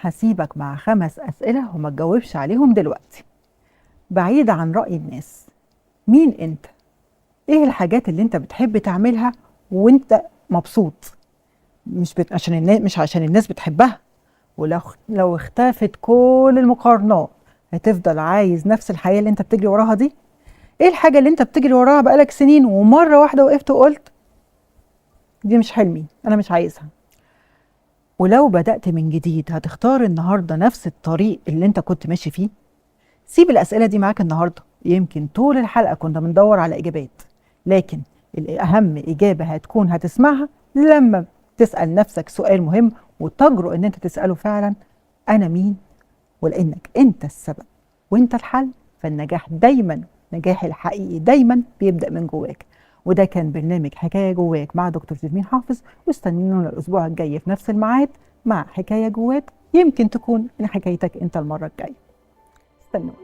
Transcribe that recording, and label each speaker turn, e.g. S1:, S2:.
S1: هسيبك مع 5 أسئلة وما تجاوبش عليهم دلوقتي. بعيد عن رأي الناس، مين انت؟ ايه الحاجات اللي انت بتحب تعملها وانت مبسوط؟ عشان الناس، مش عشان الناس بتحبها. ولو اختفت كل المقارنات، هتفضل عايز نفس الحياة اللي انت بتجري وراها دي؟ ايه الحاجة اللي انت بتجري وراها بقالك سنين ومرة واحدة وقفت وقلت دي مش حلمي، انا مش عايزها؟ ولو بدأت من جديد، هتختار النهاردة نفس الطريق اللي انت كنت ماشي فيه؟ سيب الأسئلة دي معاك النهاردة. يمكن طول الحلقة كنا بندور على إجابات، لكن الأهم إجابة هتسمعها لما تسأل نفسك سؤال مهم وتجرؤ إن أنت تسأله فعلا: أنا مين؟ ولأنك أنت السبب وأنت الحل، فالنجاح دايما، نجاح الحقيقي دايما بيبدأ من جواك. وده كان برنامج حكاية جواك مع دكتور جيرمين حافظ، واستنونا الأسبوع الجاي في نفس الميعاد مع حكاية جواك. يمكن تكون حكايتك أنت المرة الجاية. استنوا.